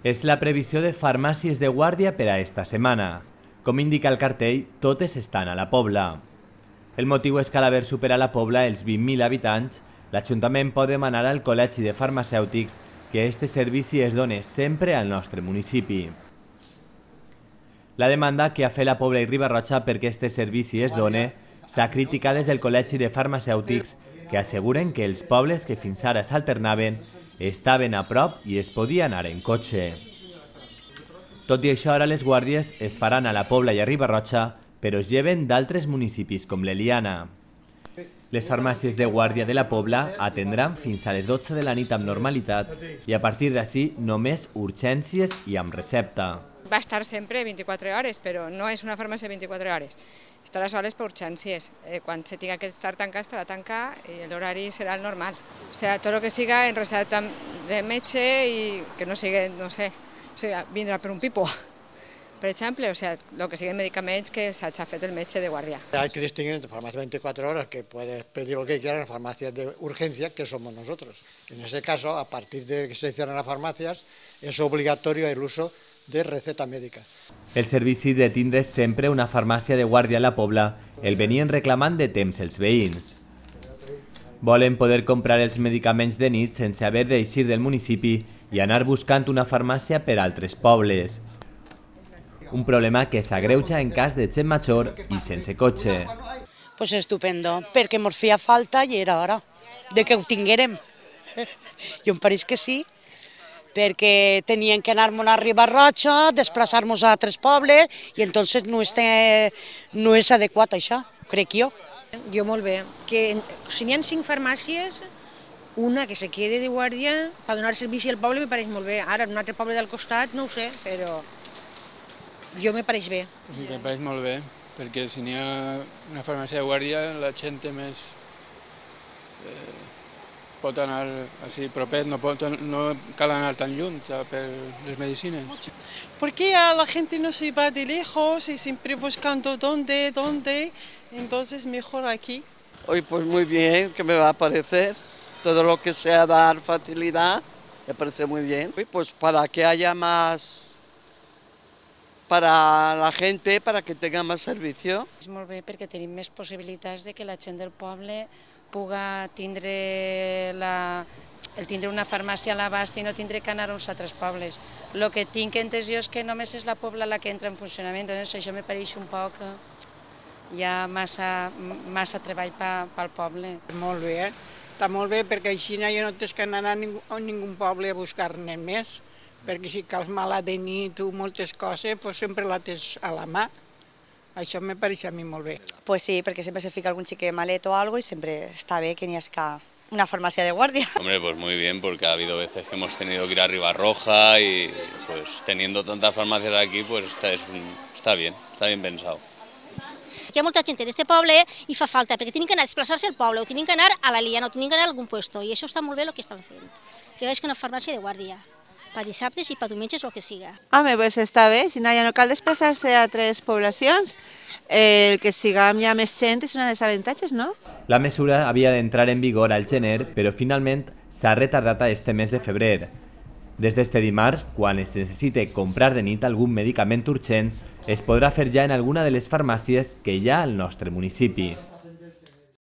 És la previsió de farmàcies de guàrdia per a esta setmana. Com indica el cartell, totes estan a la Pobla. El motiu és que a l'haver superat la Pobla els 20.000 habitants, l'Ajuntament pot demanar al Col·legi de Farmacèutics que este servici es doni sempre al nostre municipi. La demanda que ha fet la Pobla i Riba-roja perquè este servici es doni s'ha criticat des del Col·legi de Farmacèutics, que asseguren que els pobles que fins ara s'alternaven estaven a prop i es podia anar en cotxe. Tot i això, ara les guàrdies es faran a la Pobla i a Riba-roja, però es lleven d'altres municipis com l'Eliana. Les farmàcies de guàrdia de la Pobla atendran fins a les 12 de la nit amb normalitat i a partir d'ací només urgències i amb recepta. Va estar sempre 24 hores, però no és una farmàcia 24 hores. Estarà soles per urgències. Quan se tinga que estar tancat, estarà tancat i l'horari serà el normal. O sigui, tot el que siga en recepta de metge i que no sigui, no sé, o sigui, vindrà per un pipo. Per exemple, o sea, lo que siguen medicamentos que se ha fet el metge de guardia. Hay que distinguir entre farmacias 24 horas, que puedes pedir lo que quieras, las farmacias de urgencia, que somos nosotros. En ese caso, a partir de que se cierran las farmacias, es obligatorio el uso de receta médica. El servici de tindre sempre una farmàcia de guàrdia a la Pobla el venien reclamant de temps els veïns. Volen poder comprar els medicaments de nit sense haver d'eixir del municipi i anar buscant una farmàcia per altres pobles. Un problema que s'agreuja en cas de gent major i sense cotxe. Pues estupendo, perquè ens feia falta i era hora de que ho tinguérem. I em pareix que sí, perquè tenien que anar-nos a Riba-roja, desplaçar-nos a altres pobles i entonces no és adequat això, crec jo. Jo molt bé, que si n'hi ha 5 farmàcies, una que se quede de guàrdia per donar servici al poble me pareix molt bé. Ara, en un altre poble del costat no ho sé, però jo me pareix bé. Me pareix molt bé, perquè si n'hi ha una farmàcia de guàrdia la gent té més... pot anar així propet, no cal anar tan lluny per les medicines. Porque a la gente no se va de lejos y siempre buscando dónde, entonces mejor aquí. Hoy pues muy bien, que me va a parecer, todo lo que sea dar facilidad, me parece muy bien. Y pues para que haya más, para la gente, para que tenga más servicio. És molt bé perquè tenim més possibilitats de que la gent del poble puga tindre una farmàcia a l'abast i no tindre que anar a uns altres pobles. El que tinc entès jo és que només és la Pobla la que entra en funcionament, doncs això me pareix un poc ja massa treball pel poble. Molt bé, està molt bé perquè així ja no tens que anar a ningú poble a buscar-ne més, perquè si caus mala de nit o moltes coses, pues sempre la tens a la mà. Això me pareix a mi molt bé. Pues sí, porque siempre se fica algún chique maleto o algo y siempre está bien que ni esca una farmacia de guardia. Hombre, pues muy bien, porque ha habido veces que hemos tenido que ir a Riba-roja y pues teniendo tantas farmacias aquí, pues está bien pensado. Hi ha molta gent d'este poble i fa falta, perquè tenen que anar a desplaçar-se al poble, o tenen que anar a l'Eliana, o tenen que anar a algun puesto, i això està molt bé el que estan fent. Que veig que una farmàcia de guàrdia, per dissabtes i per diumenges, el que siga. Home, pues està bé, si no, ja no cal desplaçar-se a altres poblacions. El que siguem ja més gent és un dels avantatges, no? La mesura havia d'entrar en vigor al gener, però finalment s'ha retardat a este mes de febrer. Des d'este dimarts, quan es necessite comprar de nit algun medicament urgent, es podrà fer ja en alguna de les farmàcies que hi ha al nostre municipi.